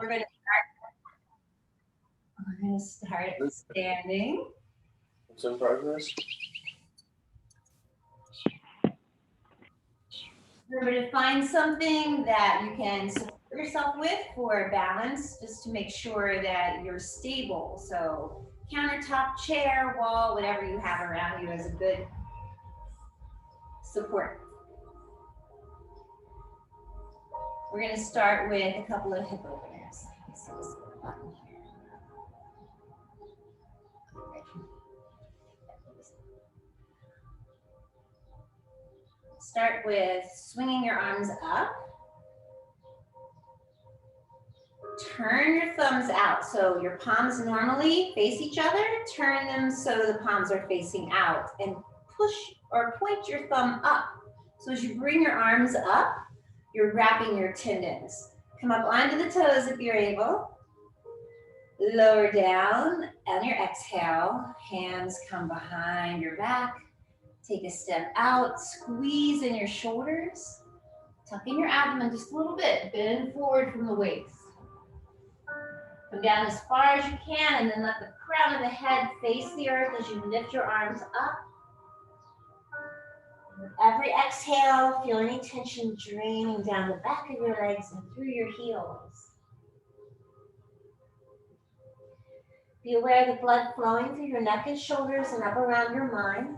We're going to start standing. It's in progress. Remember to find something that you can support yourself with for balance, just to make sure that you're stable. So countertop, chair, wall, whatever you have around you is a good support. We're going to start with a couple of hip openers. So let's go button here. Start with swinging your arms up. Turn your thumbs out. So your palms normally face each other. Turn them so the palms are facing out and push or point your thumb up. So as you bring your arms up, you're wrapping your tendons. Come up onto the toes if you're able. Lower down on your exhale. Hands come behind your back. Take a step out, squeeze in your shoulders. Tuck in your abdomen just a little bit. Bend forward from the waist. Come down as far as you can and then let the crown of the head face the earth as you lift your arms up. With every exhale, feel any tension draining down the back of your legs and through your heels. Be aware of the blood flowing through your neck and shoulders and up around your mind.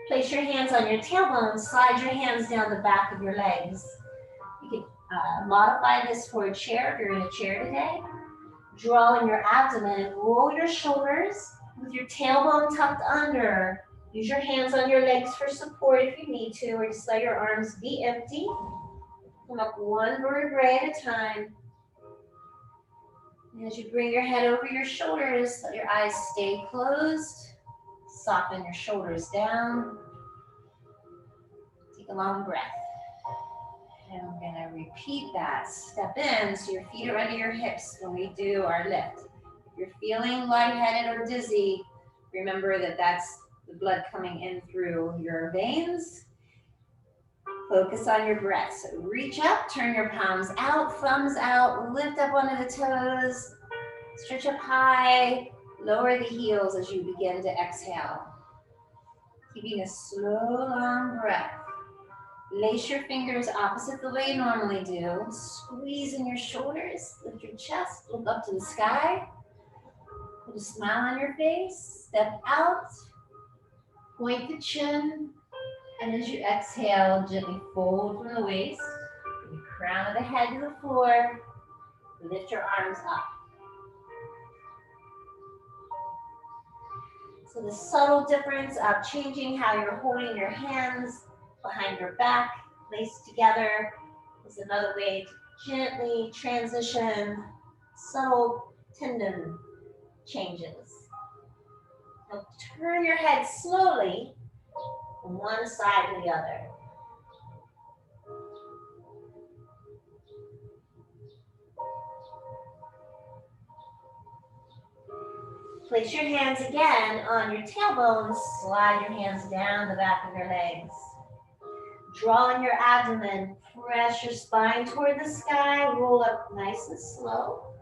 Place your hands on your tailbone, slide your hands down the back of your legs. You can modify this for a chair if you're in a chair today. Draw in your abdomen, roll your shoulders with your tailbone tucked under. Use your hands on your legs for support if you need to, or just let your arms be empty. Come up one vertebrae at a time. And as you bring your head over your shoulders, let your eyes stay closed. Soften your shoulders down. Take a long breath. And we're gonna repeat that. Step in so your feet are under your hips when we do our lift. If you're feeling lightheaded or dizzy, remember that that's the blood coming in through your veins. Focus on your breath. So reach up, turn your palms out, thumbs out, lift up onto the toes, stretch up high. Lower the heels as you begin to exhale. Keeping a slow, long breath. Lace your fingers opposite the way you normally do. Squeeze in your shoulders, lift your chest, look up to the sky. Put a smile on your face, step out, point the chin, and as you exhale, gently fold from the waist. Bring the crown of the head to the floor. Lift your arms up. So the subtle difference of changing how you're holding your hands behind your back, laced together, is another way to gently transition subtle tendon changes. Now turn your head slowly from one side to the other. Place your hands again on your tailbones. Slide your hands down the back of your legs. Draw in your abdomen. Press your spine toward the sky. Roll up nice and slow.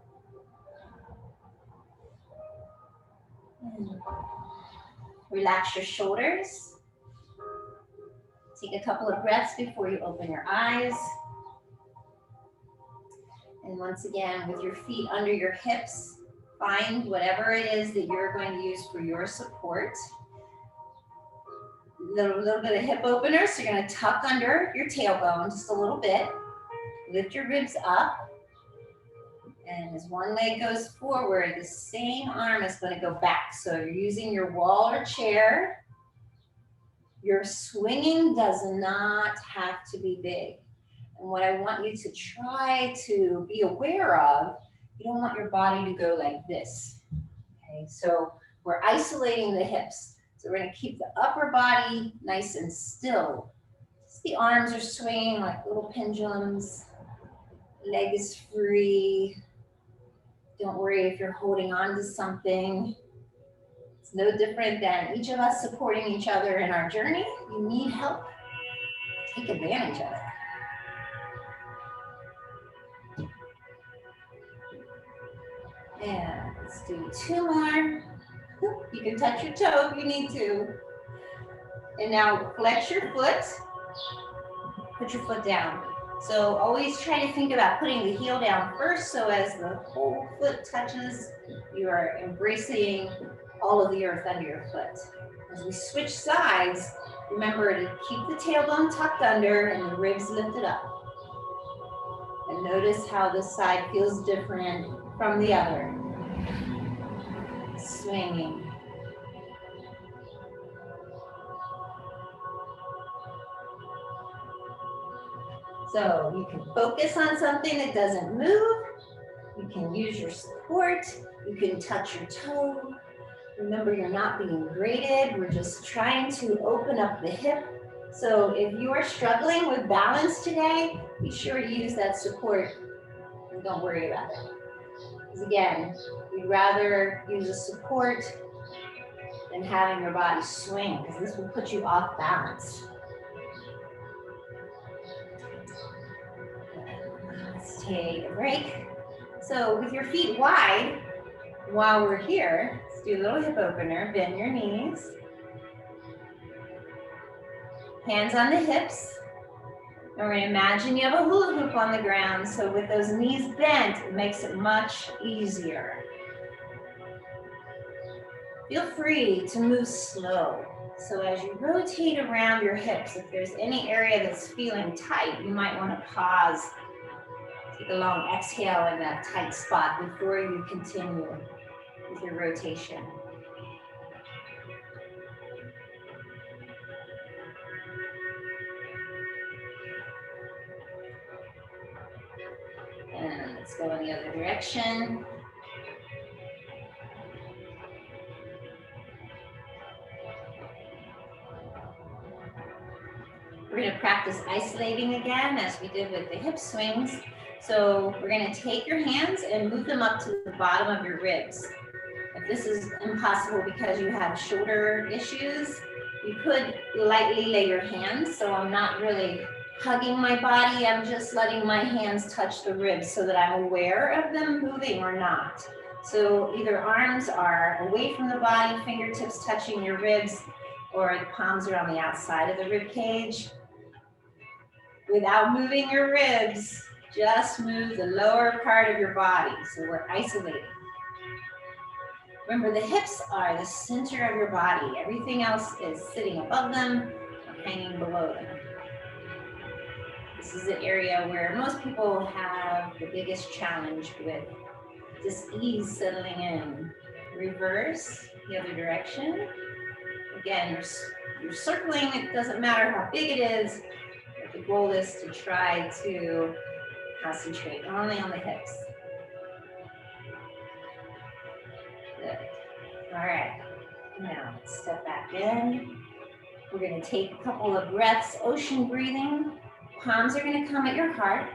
Relax your shoulders. Take a couple of breaths before you open your eyes. And once again, with your feet under your hips, find whatever it is that you're going to use for your support. Little bit of hip opener, so you're going to tuck under your tailbone just a little bit. Lift your ribs up. And as one leg goes forward, the same arm is going to go back. So you're using your wall or chair. Your swinging does not have to be big. And what I want you to try to be aware of, you don't want your body to go like this. Okay, so we're isolating the hips. So we're going to keep the upper body nice and still. Just the arms are swinging like little pendulums. Leg is free. Don't worry if you're holding on to something. It's It's no different than each of us supporting each other in our journey. You need help, take advantage of it. And let's do 2 more. You can touch your toe if you need to. And now flex your foot. Put your foot down. So always try to think about putting the heel down first, so as the whole foot touches, you are embracing all of the earth under your foot. As we switch sides, remember to keep the tailbone tucked under and the ribs lifted up. And notice how this side feels different from the other. Swinging. So you can focus on something that doesn't move. You can use your support. You can touch your toe. Remember, you're not being graded. We're just trying to open up the hip. So if you are struggling with balance today, be sure to use that support and don't worry about it. Because again, we'd rather use a support than having your body swing, because this will put you off balance. Let's take a break. So with your feet wide, while we're here, let's do a little hip opener. Bend your knees. Hands on the hips. And we're going to imagine you have a hula hoop on the ground. So with those knees bent, it makes it much easier. Feel free to move slow. So as you rotate around your hips, if there's any area that's feeling tight, you might want to pause. Take a long exhale in that tight spot before you continue with your rotation. And let's go in the other direction. We're going to practice isolating again as we did with the hip swings. So we're going to take your hands and move them up to the bottom of your ribs. If this is impossible because you have shoulder issues, you could lightly lay your hands. So I'm not really hugging my body, I'm just letting my hands touch the ribs so that I'm aware of them moving or not. So either arms are away from the body, fingertips touching your ribs, or the palms are on the outside of the rib cage. Without moving your ribs, just move the lower part of your body. So we're isolating. Remember, the hips are the center of your body. Everything else is sitting above them or hanging below them. This is the area where most people have the biggest challenge with dis-ease settling in. Reverse, the other direction. Again, you're circling, it doesn't matter how big it is, but the goal is to try to concentrate only on the hips. Good. All right, now let's step back in. We're going to take a couple of breaths, ocean breathing. Palms are going to come at your heart.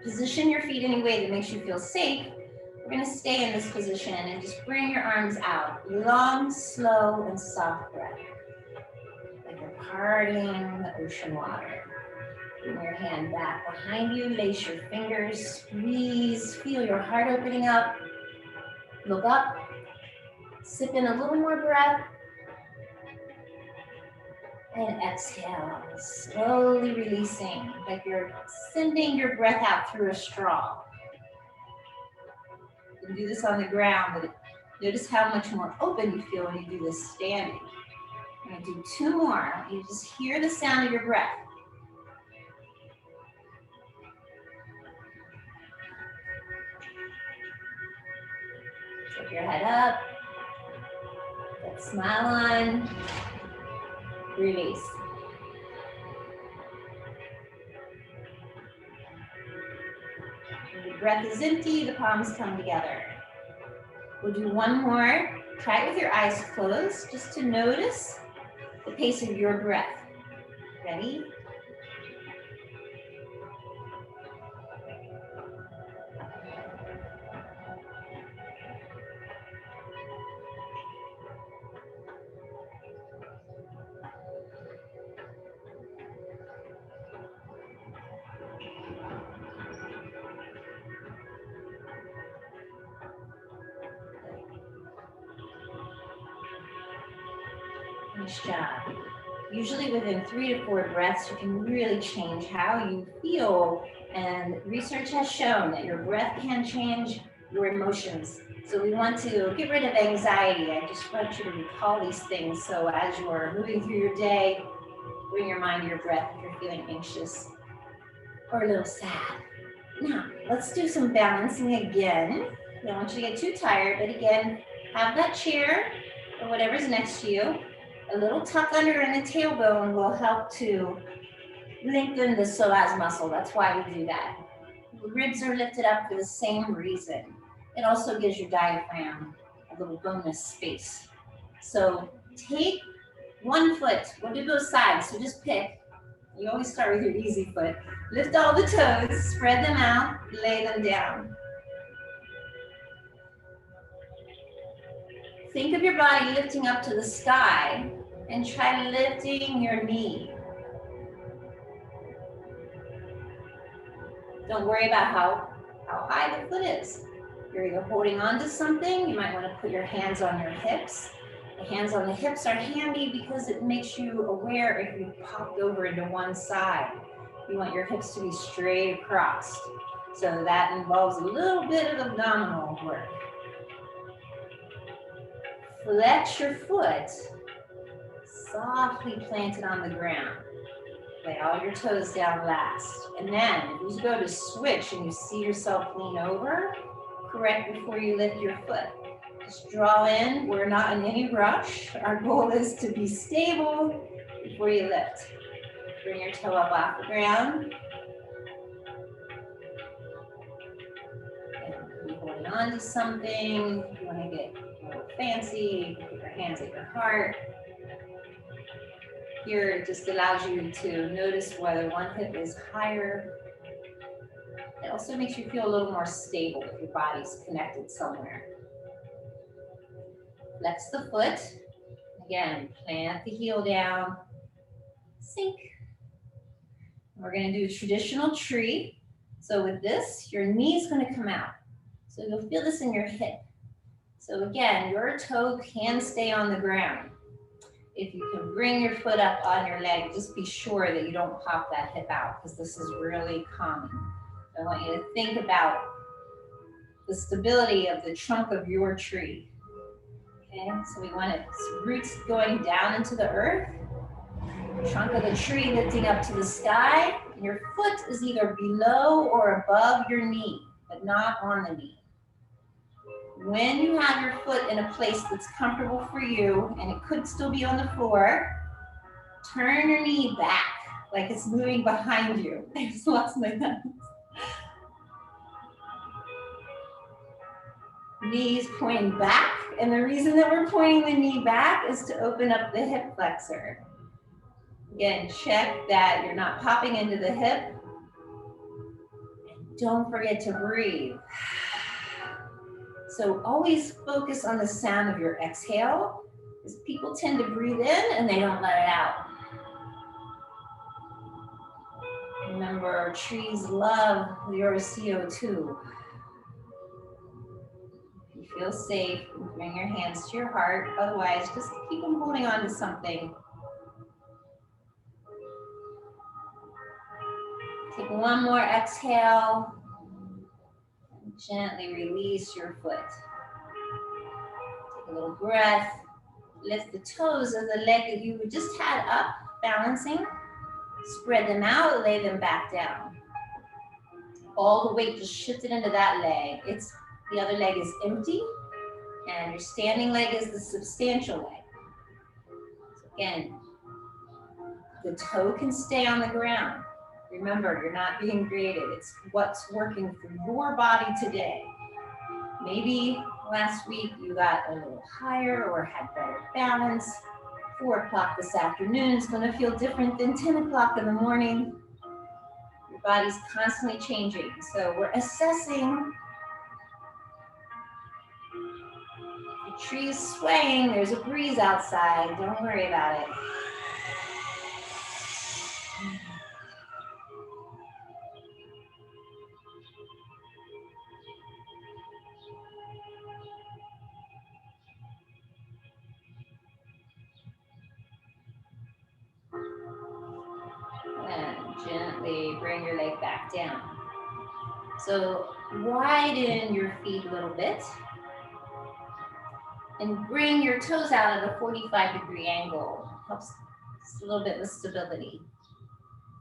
Position your feet in a way that makes you feel safe. We're going to stay in this position and just bring your arms out. Long, slow, and soft breath. Like you're partying the ocean water. Bring your hand back behind you. Lace your fingers. Squeeze. Feel your heart opening up. Look up. Sip in a little more breath. And exhale, slowly releasing, like you're sending your breath out through a straw. You can do this on the ground, but notice how much more open you feel when you do this standing. I'm going to do 2 more. You just hear the sound of your breath. Take your head up. Get smile on. Release. When the breath is empty, the palms come together. We'll do 1 more. Try it with your eyes closed, just to notice the pace of your breath. Ready? Nice job. Usually within 3 to 4 breaths, you can really change how you feel. And research has shown that your breath can change your emotions. So we want to get rid of anxiety. I just want you to recall these things. So as you're moving through your day, bring your mind to your breath if you're feeling anxious or a little sad. Now, let's do some balancing again. I don't want you to get too tired, but again, have that chair or whatever's next to you. A little tuck under in the tailbone will help to lengthen the psoas muscle. That's why we do that. The ribs are lifted up for the same reason. It also gives your diaphragm a little bonus space. So take one foot. We'll do both sides, so just pick. You always start with your easy foot. Lift all the toes, spread them out, lay them down. Think of your body lifting up to the sky and try lifting your knee. Don't worry about how high the foot is. You're either holding on to something, you might want to put your hands on your hips. The hands on the hips are handy because it makes you aware if you popped over into one side. You want your hips to be straight across. So that involves a little bit of abdominal work. Flex your foot, softly plant it on the ground. Lay all your toes down last. And then if you go to switch and you see yourself lean over, correct before you lift your foot. Just draw in. We're not in any rush. Our goal is to be stable before you lift. Bring your toe up off the ground. And you're holding on to something. If you want to get a little fancy, you can put your hands at your heart. Here, it just allows you to notice whether one hip is higher. It also makes you feel a little more stable if your body's connected somewhere. Flex the foot. Again, plant the heel down. Sink. We're going to do a traditional tree. So with this, your knee is going to come out. So you'll feel this in your hip. So again, your toe can stay on the ground. If you can bring your foot up on your leg, just be sure that you don't pop that hip out because this is really common. I want you to think about the stability of the trunk of your tree. Okay, so we want its roots going down into the earth, the trunk of the tree lifting up to the sky, and your foot is either below or above your knee, but not on the knee. When you have your foot in a place that's comfortable for you, and it could still be on the floor, turn your knee back like it's moving behind you. I just lost my hands. Knees pointing back, and the reason that we're pointing the knee back is to open up the hip flexor. Again, check that you're not popping into the hip. And don't forget to breathe. So always focus on the sound of your exhale, because people tend to breathe in and they don't let it out. Remember, trees love your CO2. If you feel safe, bring your hands to your heart. Otherwise, just keep them holding on to something. Take one more exhale. Gently release your foot. Take a little breath. Lift the toes of the leg that you just had up, balancing. Spread them out, lay them back down. All the weight just shifted into that leg. The other leg is empty, and your standing leg is the substantial leg. So again, the toe can stay on the ground. Remember, you're not being creative. It's what's working for your body today. Maybe last week you got a little higher or had better balance. 4 o'clock this afternoon is going to feel different than 10 o'clock in the morning. Your body's constantly changing. So we're assessing. The tree is swaying. There's a breeze outside. Don't worry about it. Gently bring your leg back down. So widen your feet a little bit. And bring your toes out at a 45-degree angle. Helps just a little bit with stability.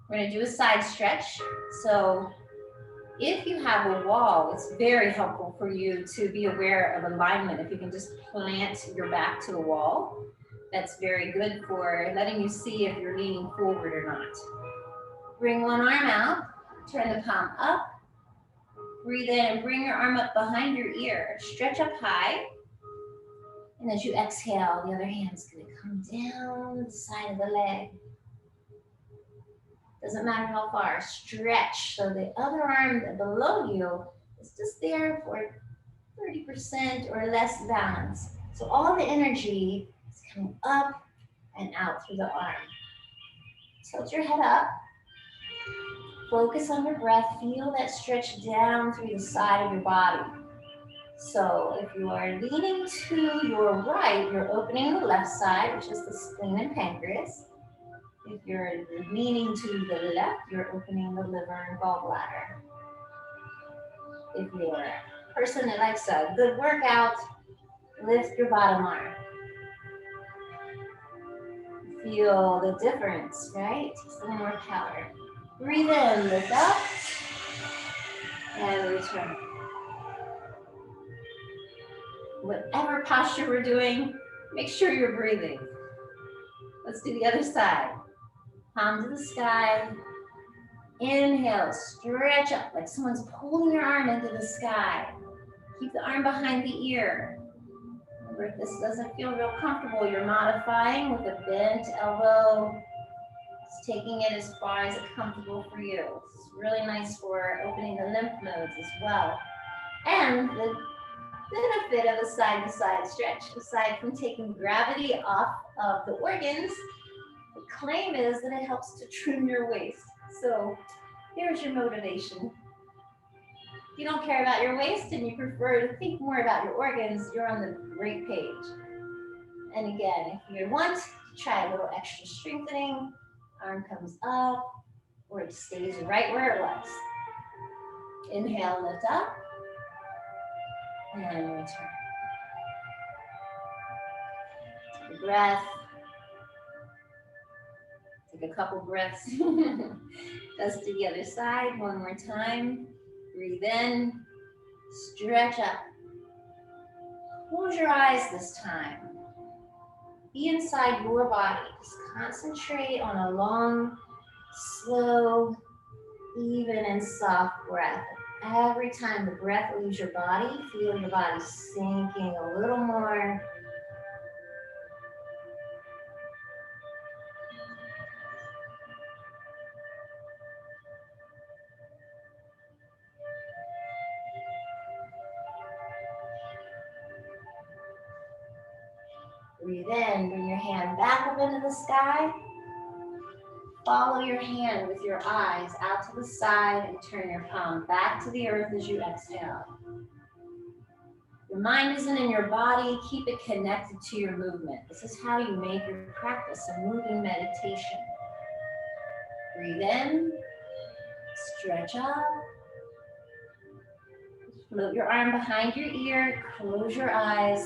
We're going to do a side stretch. So if you have a wall, it's very helpful for you to be aware of alignment. If you can just plant your back to the wall, that's very good for letting you see if you're leaning forward or not. Bring one arm out, turn the palm up, breathe in and bring your arm up behind your ear. Stretch up high. And as you exhale, the other hand's going to come down the side of the leg. Doesn't matter how far, stretch. So the other arm below you is just there for 30% or less balance. So all the energy is coming up and out through the arm. Tilt your head up. Focus on your breath. Feel that stretch down through the side of your body. So if you are leaning to your right, you're opening the left side, which is the spleen and pancreas. If you're leaning to the left, you're opening the liver and gallbladder. If you're a person that likes a good workout, lift your bottom arm. Feel the difference, right? Just a little more power. Breathe in, lift up, and return. Whatever posture we're doing, make sure you're breathing. Let's do the other side. Palm to the sky. Inhale, stretch up like someone's pulling your arm into the sky. Keep the arm behind the ear. Remember, if this doesn't feel real comfortable, you're modifying with a bent elbow. Just taking it as far as it's comfortable for you. It's really nice for opening the lymph nodes as well. And the benefit of a side-to-side stretch, aside from taking gravity off of the organs, the claim is that it helps to trim your waist. So here's your motivation. If you don't care about your waist and you prefer to think more about your organs, you're on the great page. And again, if you want to try a little extra strengthening, arm comes up, or it stays right where it was. Inhale, lift up, and return. Take a breath. Take a couple breaths. Let's do the other side one more time. Breathe in, stretch up. Close your eyes this time. Be inside your body. Just concentrate on a long, slow, even and soft breath. Every time the breath leaves your body, feel your body sinking a little more. Breathe in, bring your hand back up into the sky. Follow your hand with your eyes out to the side and turn your palm back to the earth as you exhale. Your mind isn't in your body, keep it connected to your movement. This is how you make your practice a moving meditation. Breathe in, stretch up. Float your arm behind your ear, close your eyes.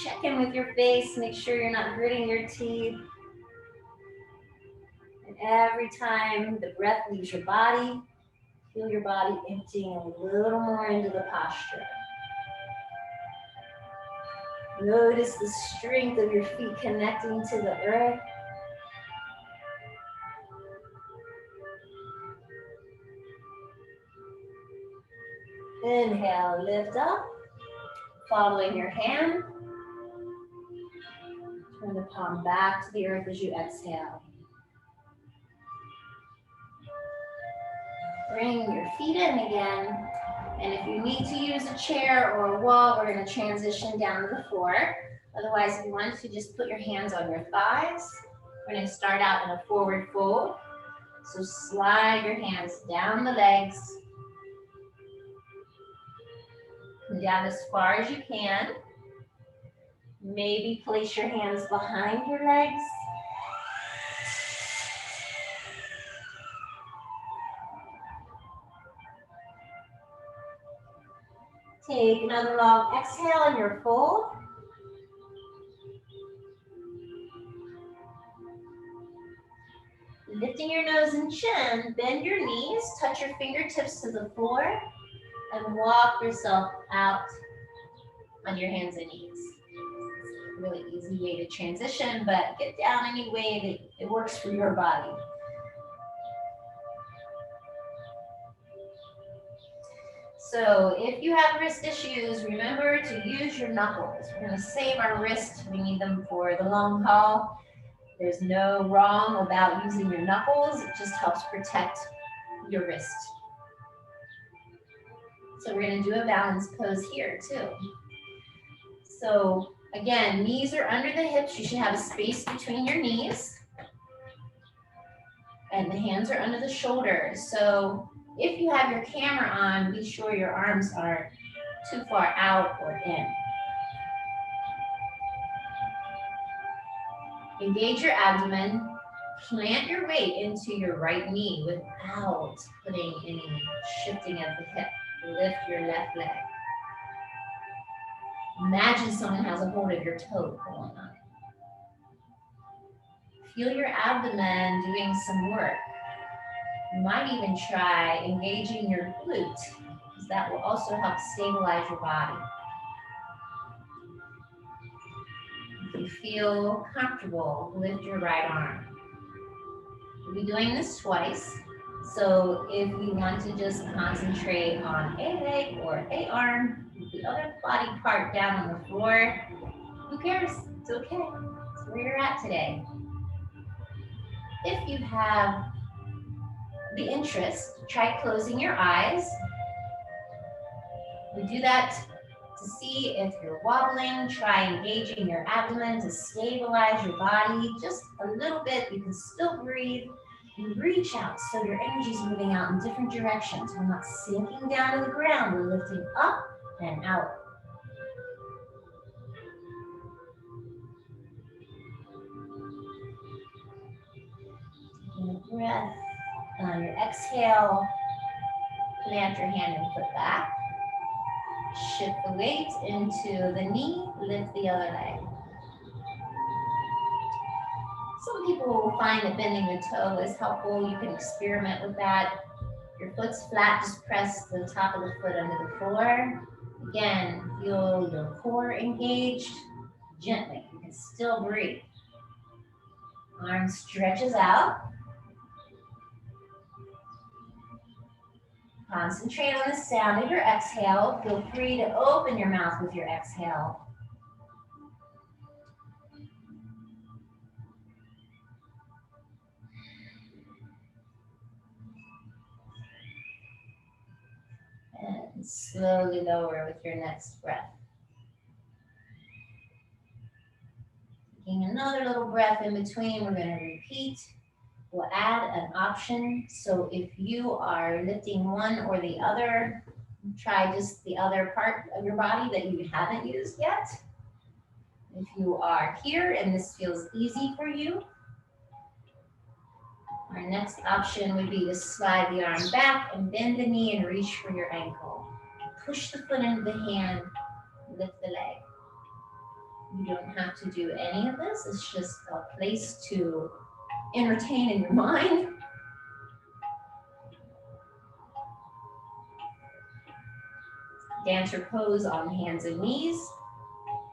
Check in with your face, make sure you're not gritting your teeth. And every time the breath leaves your body, feel your body emptying a little more into the posture. Notice the strength of your feet connecting to the earth. Inhale, lift up, following your hand. Turn the palm back to the earth as you exhale. Bring your feet in again. And if you need to use a chair or a wall, we're going to transition down to the floor. Otherwise, if you want to, just put your hands on your thighs. We're going to start out in a forward fold. So slide your hands down the legs. Come down as far as you can. Maybe place your hands behind your legs. Take another long exhale in your fold. Lifting your nose and chin, bend your knees, touch your fingertips to the floor, and walk yourself out on your hands and knees. It's a really easy way to transition, but get down any way that it works for your body. So if you have wrist issues, remember to use your knuckles. We're going to save our wrists. We need them for the long haul. There's no wrong about using your knuckles. It just helps protect your wrist. So we're going to do a balance pose here too. So again, knees are under the hips. You should have a space between your knees. And the hands are under the shoulders. So if you have your camera on, be sure your arms aren't too far out or in. Engage your abdomen. Plant your weight into your right knee without putting any shifting of the hip. Lift your left leg. Imagine someone has a hold of your toe going on. Feel your abdomen doing some work. You might even try engaging your glute, because that will also help stabilize your body. If you feel comfortable, lift your right arm. We'll be doing this twice. So if you want to just concentrate on a leg or a arm, the other body part down on the floor, who cares? It's okay. It's where you're at today. If you have the interest, try closing your eyes. We do that to see if you're wobbling. Try engaging your abdomen to stabilize your body just a little bit. You can still breathe. And reach out so your energy is moving out in different directions. We're not sinking down to the ground. We're lifting up and out. Taking a breath. On your exhale, plant your hand and foot back. Shift the weight into the knee, lift the other leg. Some people will find that bending the toe is helpful. You can experiment with that. Your foot's flat, just press the top of the foot under the floor. Again, feel your core engaged gently. You can still breathe. Arm stretches out. Concentrate on the sound of your exhale. Feel free to open your mouth with your exhale. And slowly lower with your next breath. Taking another little breath in between, we're going to repeat. We'll add an option. So if you are lifting one or the other, try just the other part of your body that you haven't used yet. If you are here and this feels easy for you, our next option would be to slide the arm back and bend the knee and reach for your ankle. Push the foot into the hand, lift the leg. You don't have to do any of this. It's just a place to entertain in your mind. Dancer pose on hands and knees.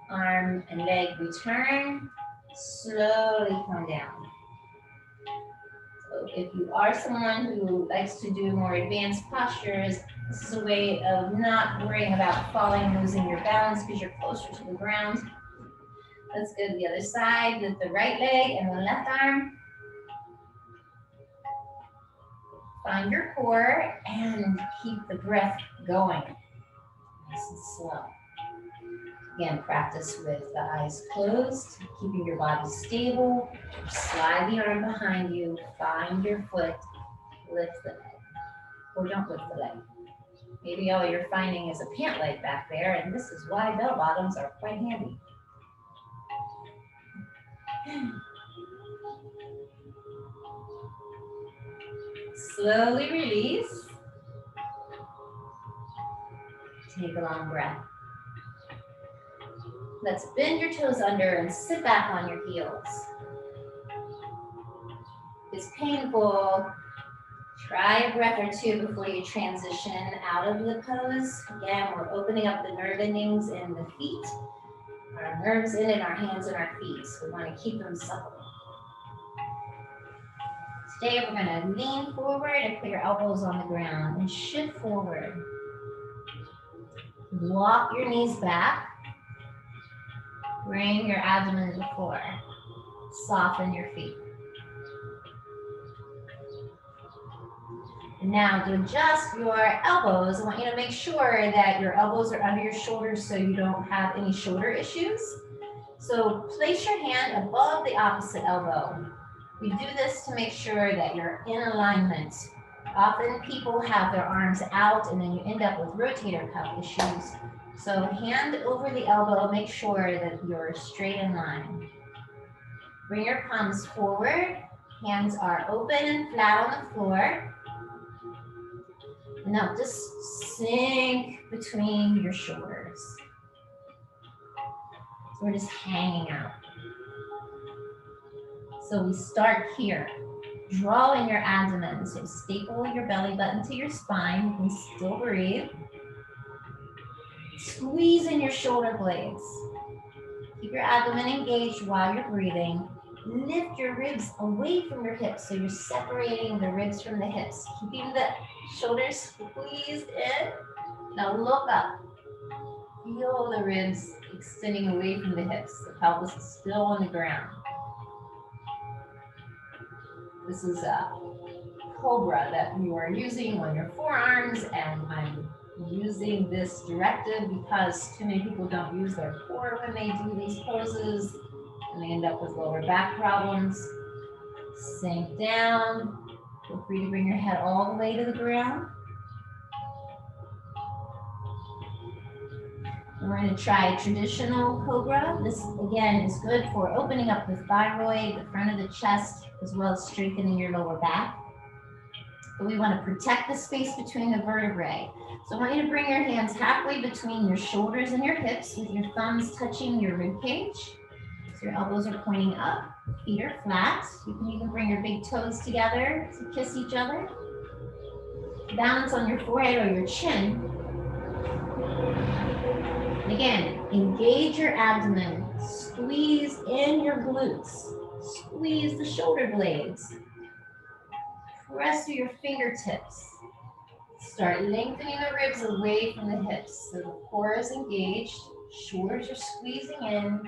Arm and leg return. Slowly come down. So if you are someone who likes to do more advanced postures, this is a way of not worrying about falling, losing your balance because you're closer to the ground. Let's go to the other side with the right leg and the left arm. Find your core and keep the breath going. Nice and slow. Again, practice with the eyes closed, keeping your body stable. Slide the arm behind you, find your foot, lift the leg. Or don't lift the leg. Maybe all you're finding is a pant leg back there, and this is why bell bottoms are quite handy. Slowly release. take a long breath. Let's bend your toes under and sit back on your heels. If it's painful, try a breath or two before you transition out of the pose. Again, we're opening up the nerve endings in the feet, our nerves in our hands and our feet. So we want to keep them supple. Today, we're going to lean forward and put your elbows on the ground and shift forward. Walk your knees back. Bring your abdomen to the floor. Soften your feet. And now to adjust your elbows, I want you to make sure that your elbows are under your shoulders so you don't have any shoulder issues. So place your hand above the opposite elbow. We do this to make sure that you're in alignment. Often people have their arms out and then you end up with rotator cuff issues. So hand over the elbow, make sure that you're straight in line. Bring your palms forward, hands are open and flat on the floor. Now just sink between your shoulders. So we're just hanging out. So we start here. Draw in your abdomen. So staple your belly button to your spine. You can still breathe. Squeeze in your shoulder blades. Keep your abdomen engaged while you're breathing. Lift your ribs away from your hips. So you're separating the ribs from the hips. Keeping the shoulders squeezed in. Now look up. Feel the ribs extending away from the hips. The pelvis is still on the ground. This is a cobra that you are using on your forearms, and I'm using this directive because too many people don't use their core when they do these poses, and they end up with lower back problems. Sink down. Feel free to bring your head all the way to the ground. We're going to try traditional cobra. This, again, is good for opening up the thyroid, the front of the chest, as well as strengthening your lower back. But we want to protect the space between the vertebrae. So I want you to bring your hands halfway between your shoulders and your hips with your thumbs touching your rib cage. So your elbows are pointing up, feet are flat. You can even bring your big toes together to kiss each other. Balance on your forehead or your chin. Again, engage your abdomen, squeeze in your glutes, squeeze the shoulder blades, press through your fingertips. Start lengthening the ribs away from the hips so the core is engaged, shoulders are squeezing in.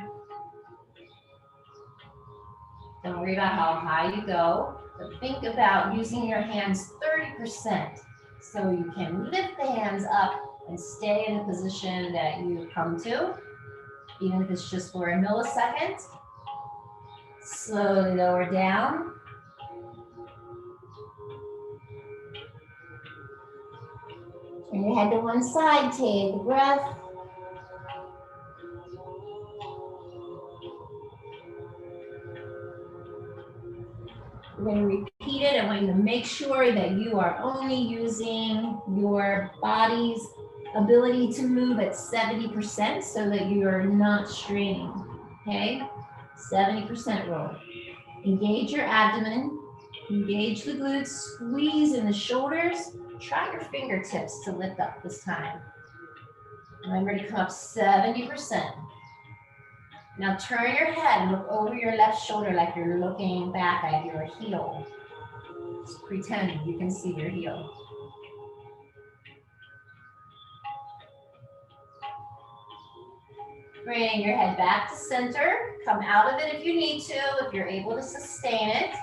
Don't worry about how high you go, but think about using your hands 30% so you can lift the hands up and stay in the position that you come to, even if it's just for a millisecond. Slowly lower down. Turn your head to one side, take a breath. We're going to repeat it. I want you to make sure that you are only using your body's ability to move at 70% so that you are not straining, okay? 70% roll. Engage your abdomen, engage the glutes, squeeze in the shoulders. Try your fingertips to lift up this time. Remember to come up 70%. Now turn your head and look over your left shoulder like you're looking back at your heel. Just pretend you can see your heel. Bring your head back to center. Come out of it if you need to, if you're able to sustain it.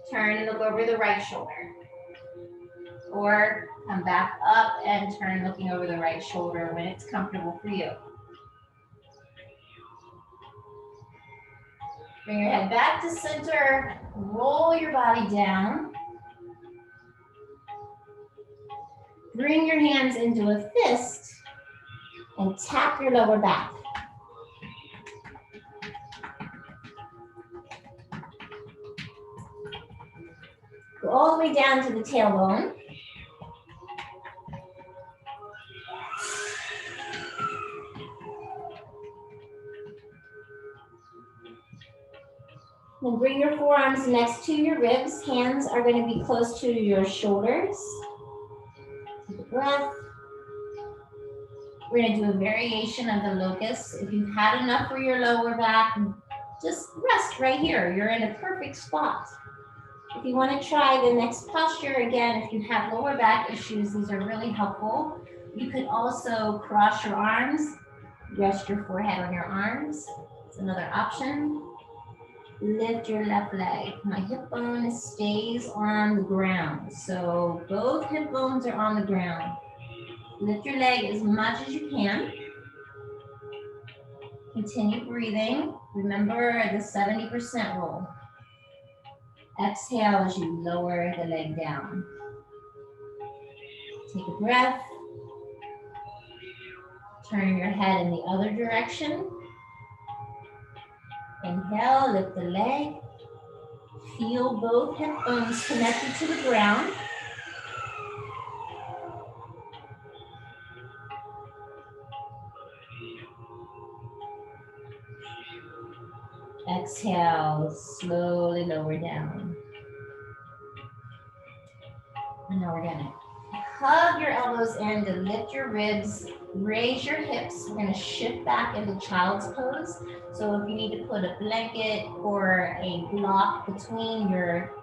Turn and look over the right shoulder. Or come back up and turn looking over the right shoulder when it's comfortable for you. Bring your head back to center. Roll your body down. Bring your hands into a fist and tap your lower back. Go all the way down to the tailbone. Then bring your forearms next to your ribs. Hands are going to be close to your shoulders. Take a breath. We're going to do a variation of the locust. If you've had enough for your lower back, just rest right here. You're in a perfect spot. If you want to try the next posture, again, if you have lower back issues, these are really helpful. You could also cross your arms, rest your forehead on your arms. It's another option. Lift your left leg. My hip bone stays on the ground. So both hip bones are on the ground. Lift your leg as much as you can. Continue breathing. Remember the 70% rule. Exhale as you lower the leg down. Take a breath. Turn your head in the other direction. Inhale, lift the leg. Feel both hip bones connected to the ground. Exhale, slowly lower down. And now we're gonna hug your elbows in to lift your ribs, raise your hips. We're gonna shift back into child's pose. So if you need to put a blanket or a block between your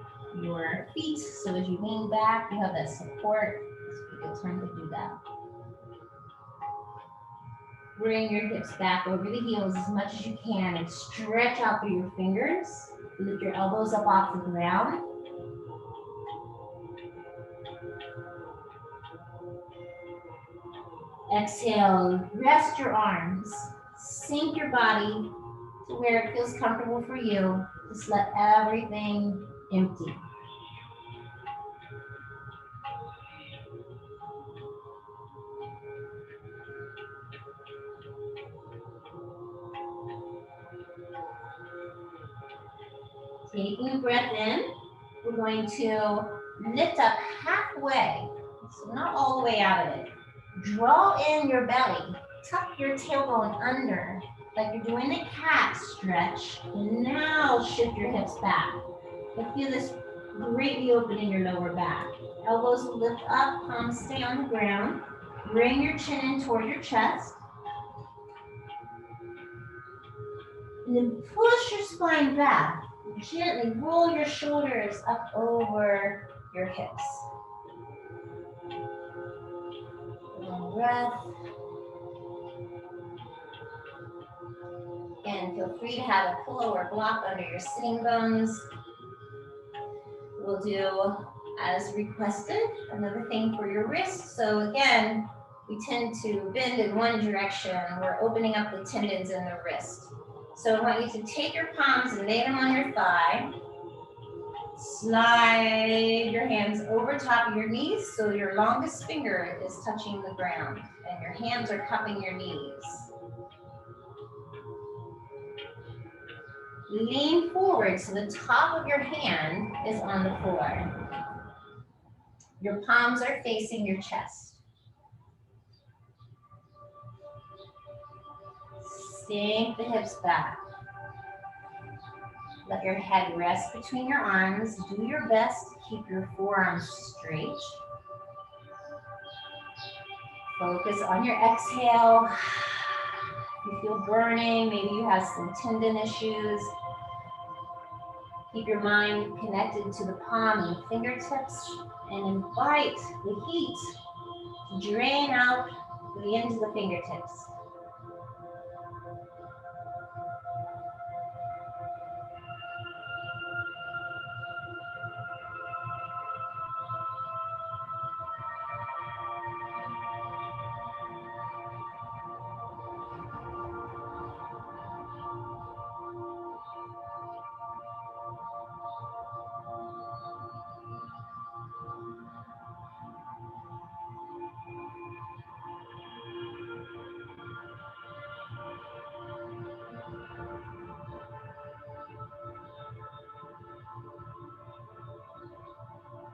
feet, so as you lean back, you have that support. It's a good time to do that. Bring your hips back over the heels as much as you can and stretch out through your fingers. Lift your elbows up off the ground. Exhale, rest your arms. Sink your body to where it feels comfortable for you. Just let everything empty. Taking a breath in, we're going to lift up halfway, so not all the way out of it. Draw in your belly, tuck your tailbone under, like you're doing a cat stretch. And now shift your hips back. But feel this greatly open in your lower back. Elbows will lift up, palms stay on the ground. Bring your chin in toward your chest. And then push your spine back. Gently roll your shoulders up over your hips. Long breath. And feel free to have a pillow or block under your sitting bones. We'll do as requested, another thing for your wrists. So again, we tend to bend in one direction. We're opening up the tendons in the wrist. So I want you to take your palms and lay them on your thigh. Slide your hands over top of your knees so your longest finger is touching the ground and your hands are cupping your knees. Lean forward so the top of your hand is on the floor. Your palms are facing your chest. Sink the hips back. Let your head rest between your arms. Do your best to keep your forearms straight. Focus on your exhale. If you feel burning, maybe you have some tendon issues. Keep your mind connected to the palm and fingertips and invite the heat to drain out the ends of the fingertips.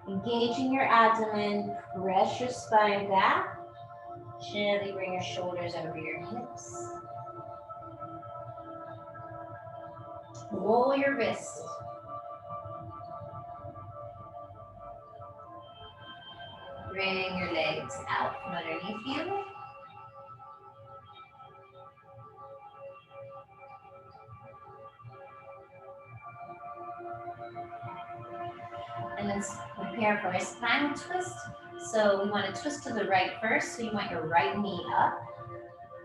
Engaging your abdomen, press your spine back. Gently bring your shoulders over your hips. Roll your wrists. bring your legs out from underneath you. And then prepare for a spinal twist. So we want to twist to the right first. So you want your right knee up.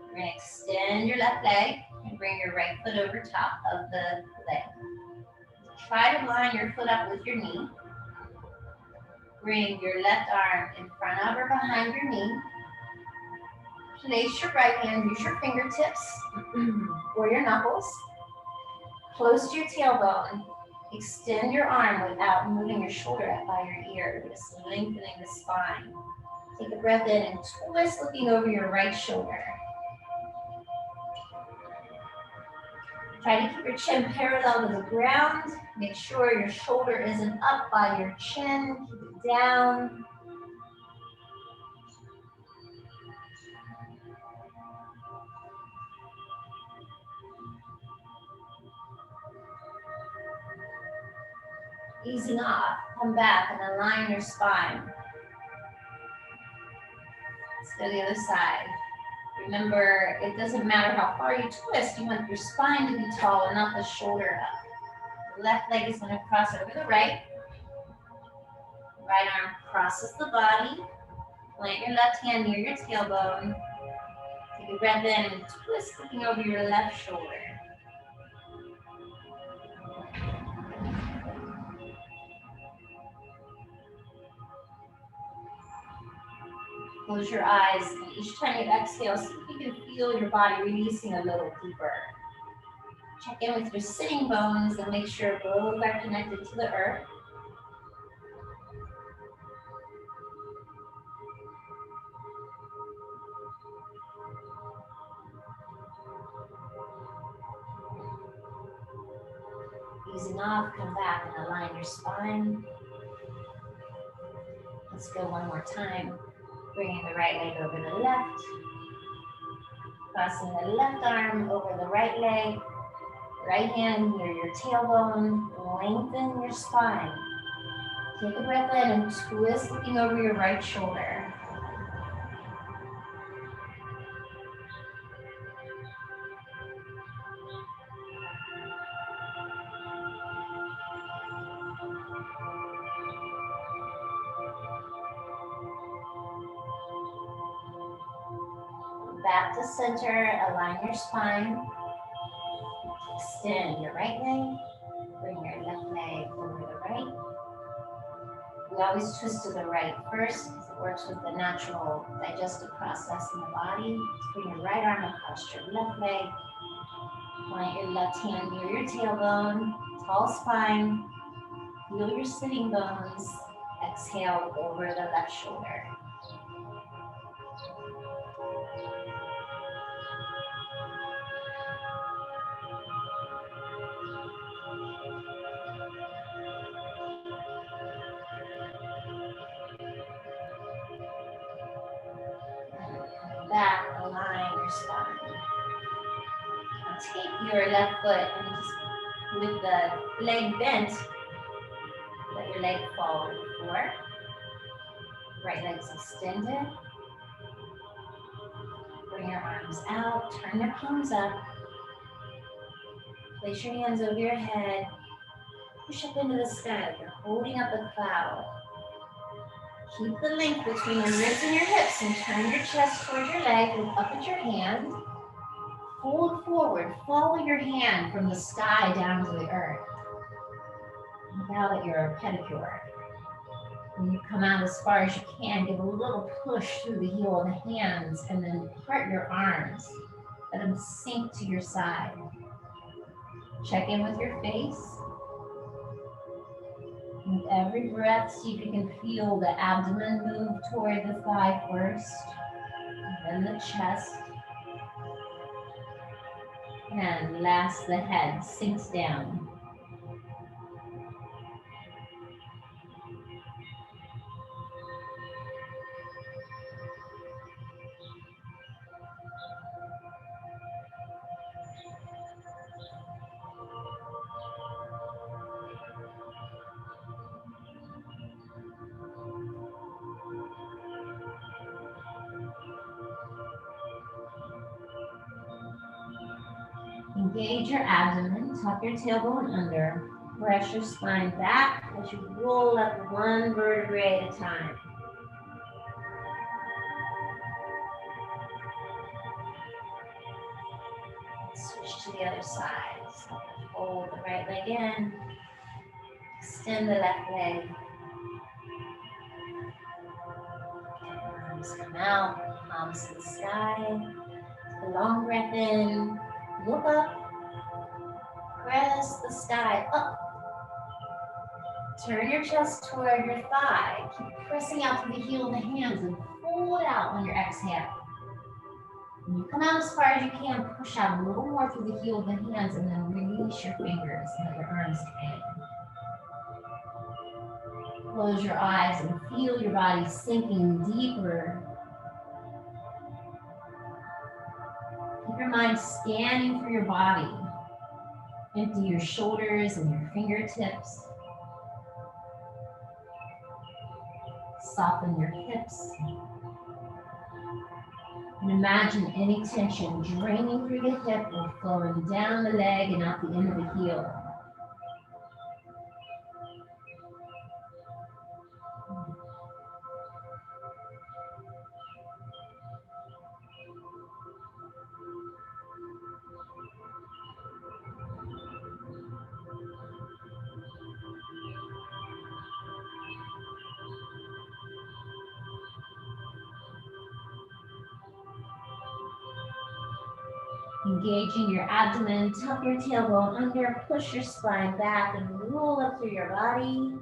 You're going to extend your left leg and bring your right foot over top of the leg. Try to line your foot up with your knee. Bring your left arm in front of or behind your knee. Place your right hand, use your fingertips or your knuckles. Close to your tailbone. Extend your arm without moving your shoulder up by your ear, just lengthening the spine. Take a breath in and twist, looking over your right shoulder. Try to keep your chin parallel to the ground. Make sure your shoulder isn't up by your chin. Keep it down. Easing off, come back and align your spine. Let's go to the other side. Remember, it doesn't matter how far you twist, you want your spine to be tall and not the shoulder up. The left leg is going to cross over the right. Right arm crosses the body. Plant your left hand near your tailbone. Take a breath in and twist, looking over your left shoulder. Close your eyes, and each time you exhale, see if you can feel your body releasing a little deeper. Check in with your sitting bones and make sure both are connected to the earth. Easing off, come back and align your spine. Let's go one more time. Bringing the right leg over the left. Crossing the left arm over the right leg. Right hand near your tailbone. Lengthen your spine. Take a breath in and twist, looking over your right shoulder. Back to center, align your spine. Extend your right leg. Bring your left leg over the right. We always twist to the right first because it works with the natural digestive process in the body. Bring your right arm across your left leg. Plant your left hand near your tailbone. Tall spine. Feel your sitting bones. Exhale over the left shoulder. Back, align your spine. Now take your left foot and just with the leg bent, let your leg fall to the floor. Right leg's extended. Bring your arms out, turn your palms up. Place your hands over your head. Push up into the sky like you're holding up a cloud. Keep the length between your ribs and your hips and turn your chest towards your leg. Look up at your hand. Fold forward. Follow your hand from the sky down to the earth. Now that you're a pedicure, when you come out as far as you can, give a little push through the heel of the hands and then part your arms. Let them sink to your side. Check in with your face. With every breath, see if you can feel the abdomen move toward the thigh first, and then the chest. And last, the head sinks down. Engage your abdomen, tuck your tailbone under, press your spine back as you roll up one vertebrae at a time. Switch to the other side. So fold the right leg in, extend the left leg. Arms come out, palms to the sky. Take a long breath in, look up. Press the sky up. Turn your chest toward your thigh. Keep pressing out through the heel of the hands and pull it out on your exhale. When you come out as far as you can, push out a little more through the heel of the hands and then release your fingers and let your arms hang. Close your eyes and feel your body sinking deeper. Keep your mind scanning through your body. Empty your shoulders and your fingertips. Soften your hips. And imagine any tension draining through the hip or flowing down the leg and out the end of the heel. Engaging your abdomen, tuck your tailbone under, push your spine back and roll up through your body.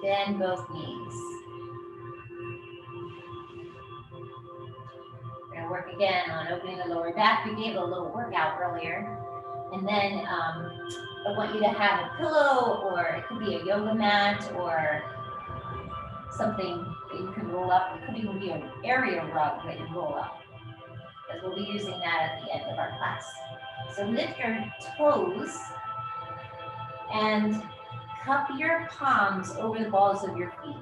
Bend both knees. We're going to work again on opening the lower back. We gave a little workout earlier. And then I want you to have a pillow, or it could be a yoga mat or something that you can roll up. It could even be an area rug that you roll up, because we'll be using that at the end of our class. So lift your toes and cup your palms over the balls of your feet.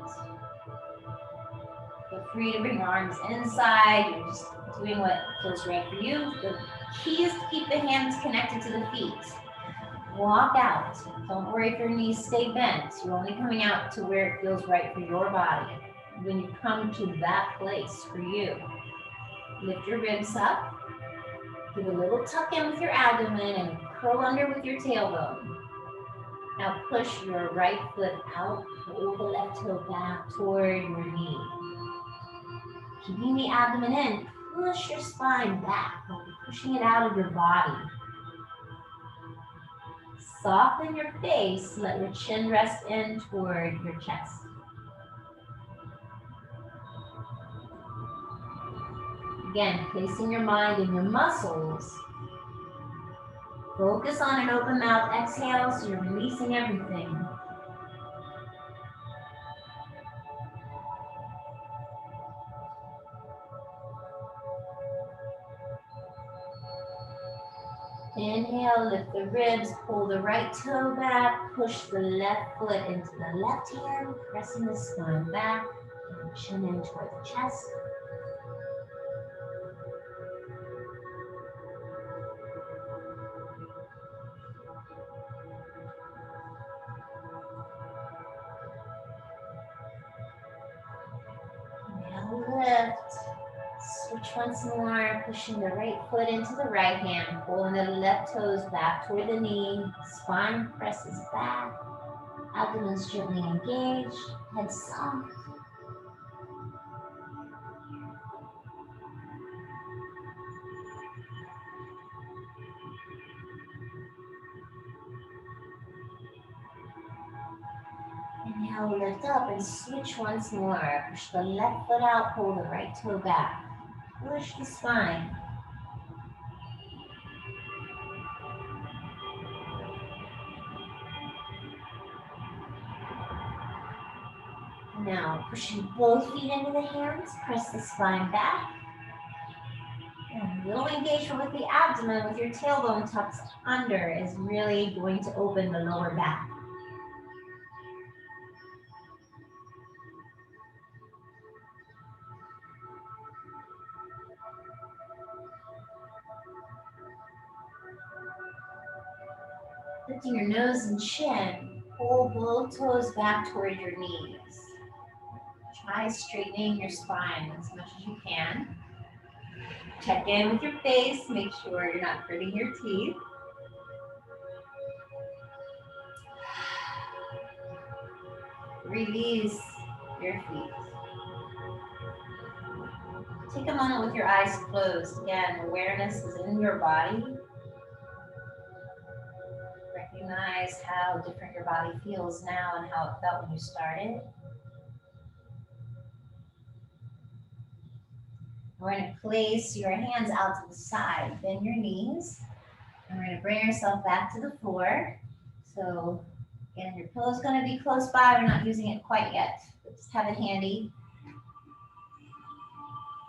Feel free to bring your arms inside. You're just doing what feels right for you. The key is to keep the hands connected to the feet. Walk out. Don't worry if your knees stay bent. You're only coming out to where it feels right for your body. When you come to that place for you, lift your ribs up. Give a little tuck in with your abdomen and curl under with your tailbone. Now push your right foot out, pull the left toe back toward your knee. Keeping the abdomen in, push your spine back, pushing it out of your body. Soften your face, let your chin rest in toward your chest. Again, placing your mind in your muscles. Focus on an open mouth exhale, so you're releasing everything. Inhale, lift the ribs, pull the right toe back, push the left foot into the left hand, pressing the spine back, and chin in toward the chest. Inhale, lift. Switch once more, pushing the right foot into the right hand, pulling the left toes back toward the knee, spine presses back, abdomen's gently engaged, head soft. Inhale, lift up and switch once more. Push the left foot out, pull the right toe back. Push the spine. Now, pushing both feet into the hands, press the spine back. And a little engagement with the abdomen with your tailbone tucked under is really going to open the lower back. Lifting your nose and chin, pull both toes back toward your knees. Try straightening your spine as much as you can. Check in with your face, make sure you're not hurting your teeth. Release your feet. Take a moment with your eyes closed. Again, awareness is in your body. Recognize how different your body feels now and how it felt when you started. We're going to place your hands out to the side, bend your knees, and we're going to bring yourself back to the floor. So again, your pillow's going to be close by. We're not using it quite yet, but just have it handy.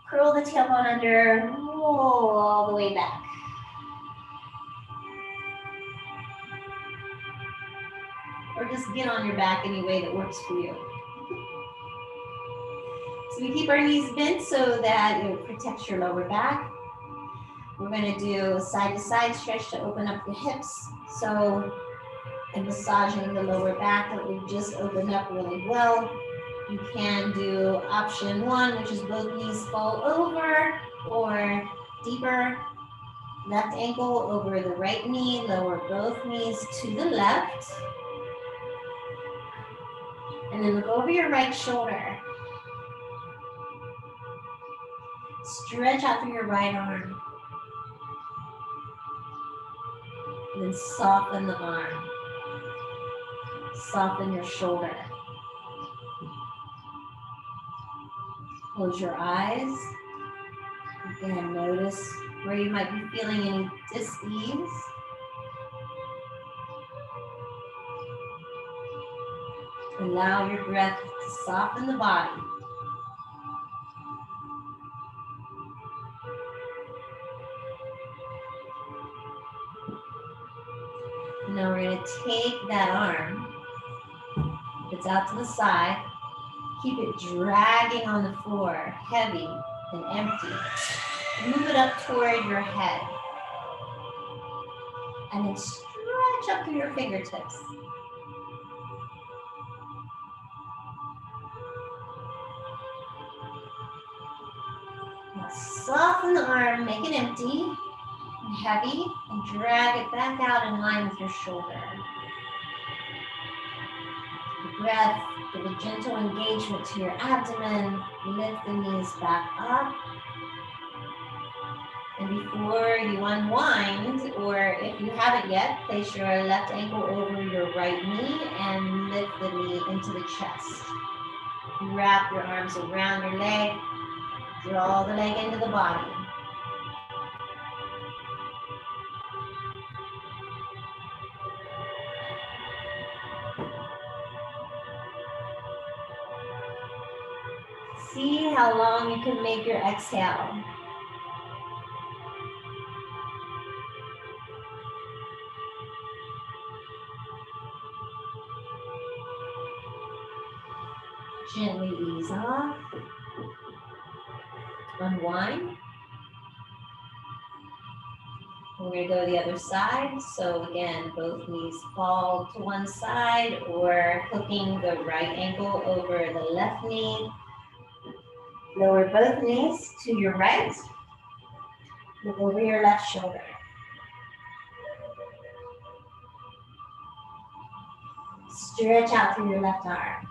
Curl the tailbone under, roll all the way back. Or just get on your back any way that works for you. So we keep our knees bent so that it protects your lower back. We're going to do a side-to-side stretch to open up the hips. So and massaging the lower back that we've just opened up really well. You can do option one, which is both knees fall over, or deeper left ankle over the right knee, lower both knees to the left. And then look over your right shoulder. Stretch out through your right arm. And then soften the arm. Soften your shoulder. Close your eyes. Again, notice where you might be feeling any dis-ease. Allow your breath to soften the body. Now we're going to take that arm, if it's out to the side, keep it dragging on the floor, heavy and empty. Move it up toward your head. And then stretch up through your fingertips. Now soften the arm, make it empty and heavy, and drag it back out in line with your shoulder. The breath, give a gentle engagement to your abdomen, lift the knees back up. And before you unwind, or if you haven't yet, place your left ankle over your right knee and lift the knee into the chest. Wrap your arms around your leg, draw the leg into the body. See how long you can make your exhale. Gently ease off. Unwind. We're going to go to the other side. So again, both knees fall to one side, or hooking the right ankle over the left knee. Lower both knees to your right. Look over your left shoulder. Stretch out through your left arm.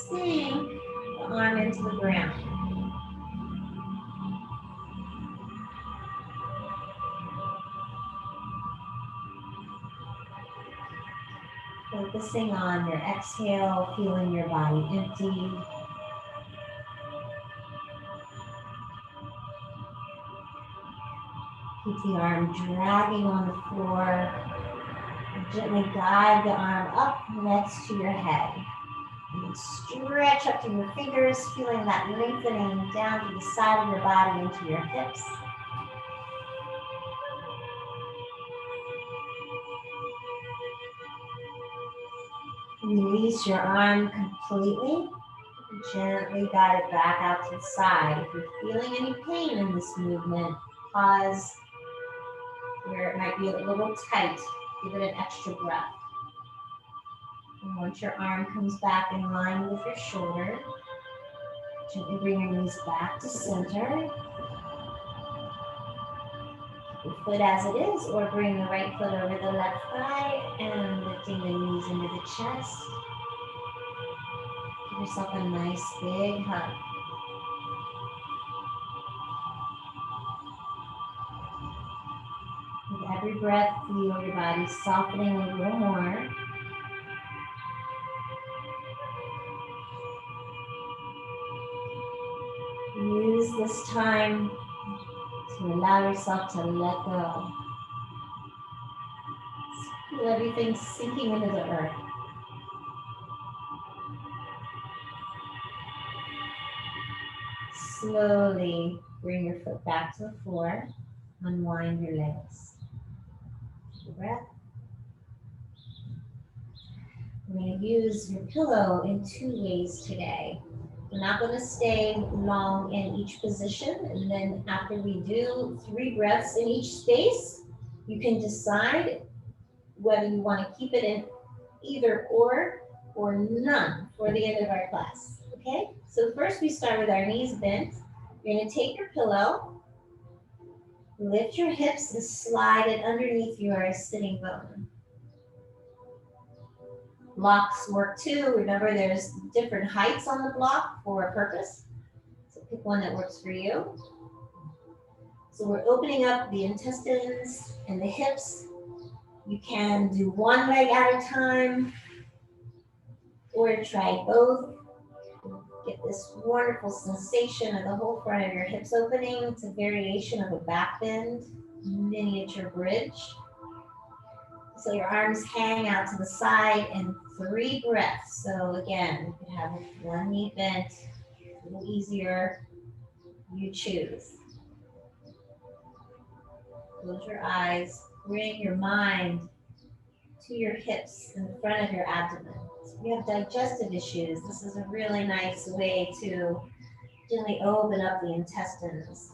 Sink the arm into the ground. Focusing on your exhale, feeling your body empty. Keep the arm dragging on the floor. Gently guide the arm up next to your head. And stretch up to your fingers, feeling that lengthening down to the side of your body into your hips. Release your arm completely. Gently guide it back out to the side. If you're feeling any pain in this movement, pause, where it might be a little tight, give it an extra breath. And once your arm comes back in line with your shoulder, gently bring your knees back to center. Your foot as it is, or bring the right foot over the left thigh and lifting the knees into the chest. Give yourself a nice big hug. With every breath, feel your body softening a little more. Use this time to allow yourself to let go. Feel everything sinking into the earth. Slowly bring your foot back to the floor. Unwind your legs. Take a breath. We're going to use your pillow in 2 ways today. We're not going to stay long in each position, and then after we do 3 breaths in each space, you can decide whether you want to keep it in either or none for the end of our class. Okay? So first we start with our knees bent. You're going to take your pillow, lift your hips and slide it underneath your sitting bone. Blocks work too. Remember, there's different heights on the block for a purpose. So pick one that works for you. So we're opening up the intestines and the hips. You can do one leg at a time or try both. Get this wonderful sensation of the whole front of your hips opening. It's a variation of a back bend, miniature bridge. So your arms hang out to the side and 3 breaths. So again, you can have one knee bent, a little easier, you choose. Close your eyes, bring your mind to your hips in the front of your abdomen. So if you have digestive issues, this is a really nice way to gently open up the intestines.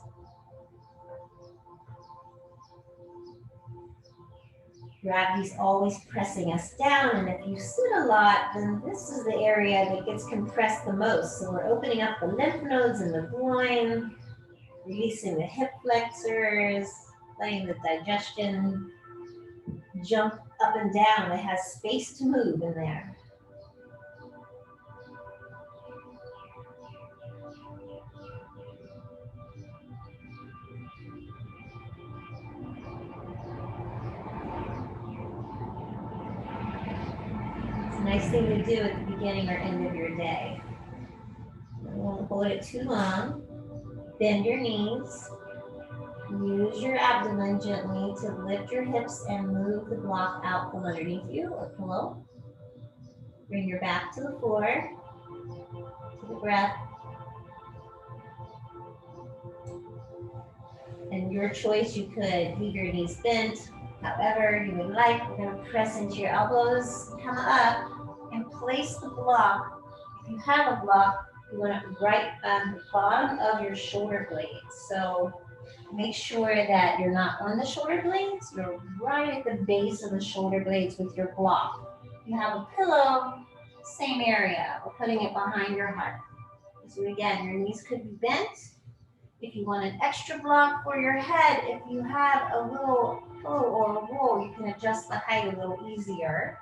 Gravity's always pressing us down, and if you sit a lot, then this is the area that gets compressed the most. So we're opening up the lymph nodes in the groin, releasing the hip flexors, letting the digestion jump up and down. It has space to move in there. It's a nice thing to do at the beginning or end of your day. You don't want to hold it too long. Bend your knees. Use your abdomen gently to lift your hips and move the block out from underneath you or pillow. Bring your back to the floor. Take a breath. And your choice, you could leave your knees bent. However you would like, we're going to press into your elbows, come up, and place the block. If you have a block, you want it right on the bottom of your shoulder blades. So make sure that you're not on the shoulder blades, you're right at the base of the shoulder blades with your block. If you have a pillow, same area, we're putting it behind your heart. So again, your knees could be bent. If you want an extra block for your head, if you have a little pillow or a roll, you can adjust the height a little easier.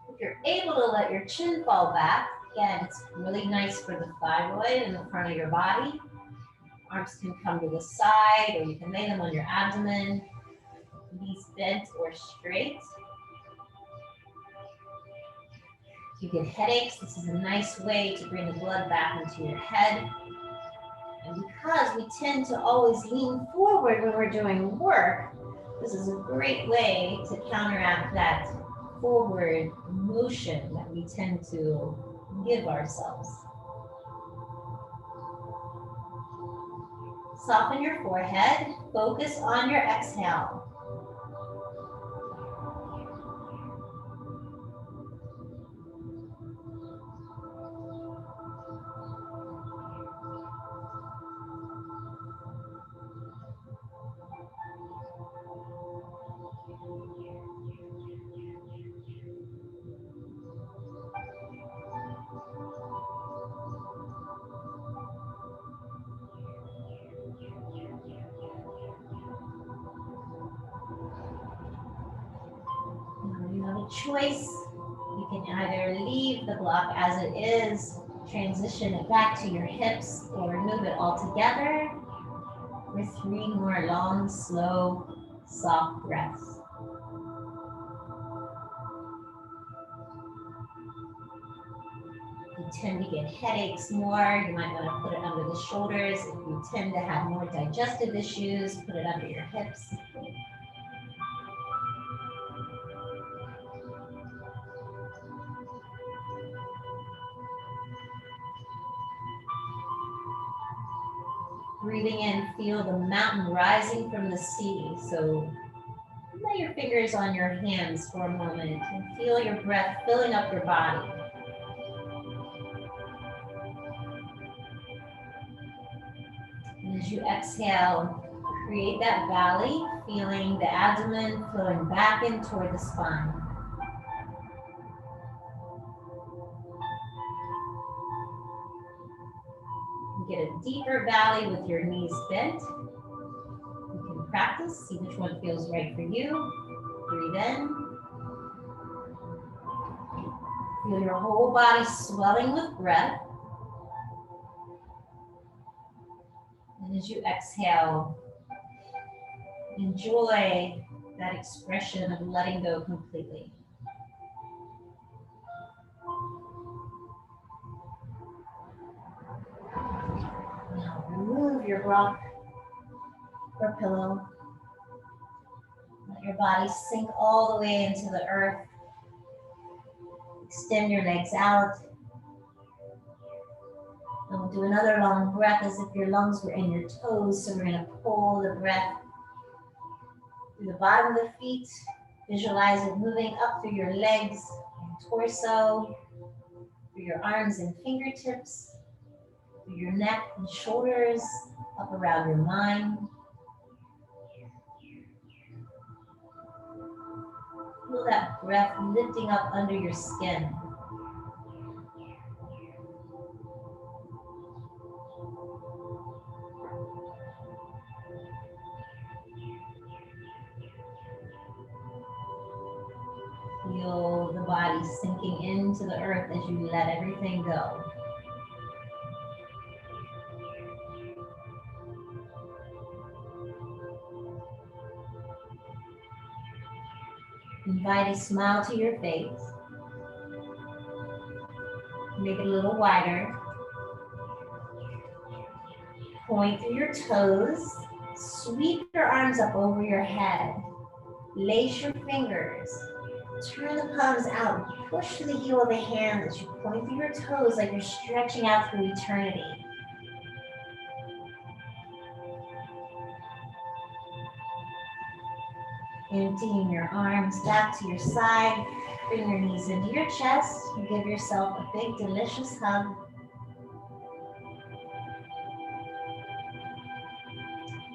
If you're able to let your chin fall back, again, it's really nice for the thyroid in the front of your body. Arms can come to the side, or you can lay them on your abdomen, knees bent or straight. If you get headaches, this is a nice way to bring the blood back into your head. And because we tend to always lean forward when we're doing work, this is a great way to counteract that forward motion that we tend to give ourselves. Soften your forehead, focus on your exhale. choice. You can either leave the block as it is, transition it back to your hips, or remove it altogether with 3 more long, slow, soft breaths. If you tend to get headaches more, you might want to put it under the shoulders. If you tend to have more digestive issues, put it under your hips. Breathing in, feel the mountain rising from the sea. So lay your fingers on your hands for a moment and feel your breath filling up your body. And as you exhale, create that valley, feeling the abdomen flowing back in toward the spine. Get a deeper valley with your knees bent. You can practice, see which one feels right for you. Breathe in. Feel your whole body swelling with breath. And as you exhale, enjoy that expression of letting go completely. Now remove your rock or pillow. Let your body sink all the way into the earth. Extend your legs out. And we'll do another long breath as if your lungs were in your toes. So we're going to pull the breath through the bottom of the feet. Visualize it moving up through your legs, your torso, through your arms and fingertips, through your neck and shoulders, up around your mind. Feel that breath lifting up under your skin. Feel the body sinking into the earth as you let everything go. Invite a smile to your face. Make it a little wider. Point through your toes. Sweep your arms up over your head. Lace your fingers. Turn the palms out. Push to the heel of the hand as you point through your toes like you're stretching out through eternity. Emptying your arms back to your side. Bring your knees into your chest and give yourself a big, delicious hug.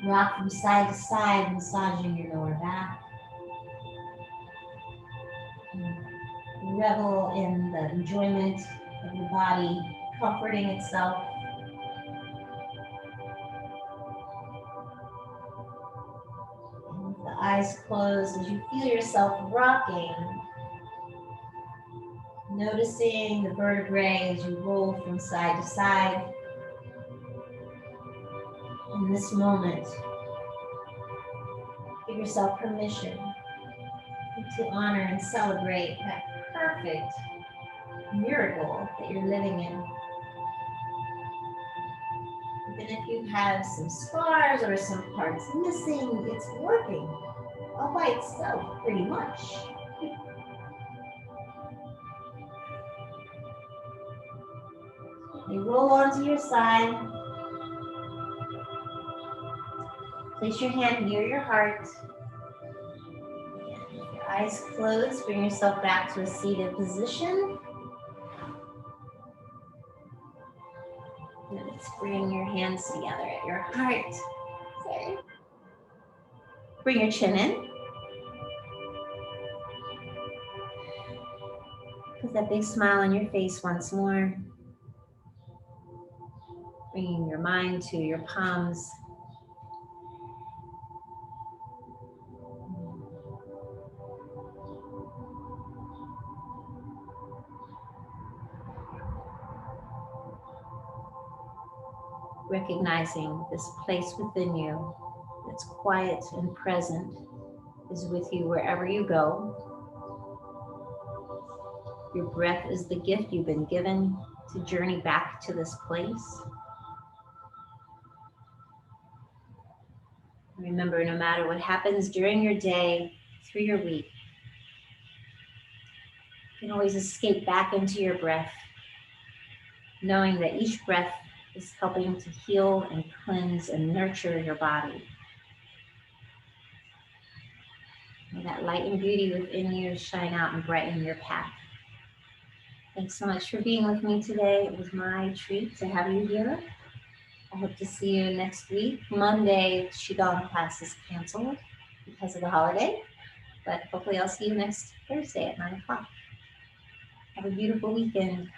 Rock from side to side, massaging your lower back. Revel in the enjoyment of your body comforting itself. And with the eyes closed, as you feel yourself rocking, noticing the vertebrae as you roll from side to side. In this moment, give yourself permission to honor and celebrate that perfect miracle that you're living in. Even if you have some scars or some parts missing, it's working all by itself pretty much. You roll onto your side. Place your hand near your heart. And with your eyes closed, bring yourself back to a seated position. And let's bring your hands together at your heart. Sorry. Bring your chin in. Put that big smile on your face once more. Bringing your mind to your palms. recognizing this place within you that's quiet and present is with you wherever you go. Your breath is the gift you've been given to journey back to this place. Remember, no matter what happens during your day, through your week, you can always escape back into your breath, knowing that each breath is helping to heal and cleanse and nurture your body. May that light and beauty within you shine out and brighten your path. Thanks so much for being with me today. It was my treat to have you here. I hope to see you next week. Monday, Qigong class is canceled because of the holiday, but hopefully I'll see you next Thursday at 9 o'clock. Have a beautiful weekend.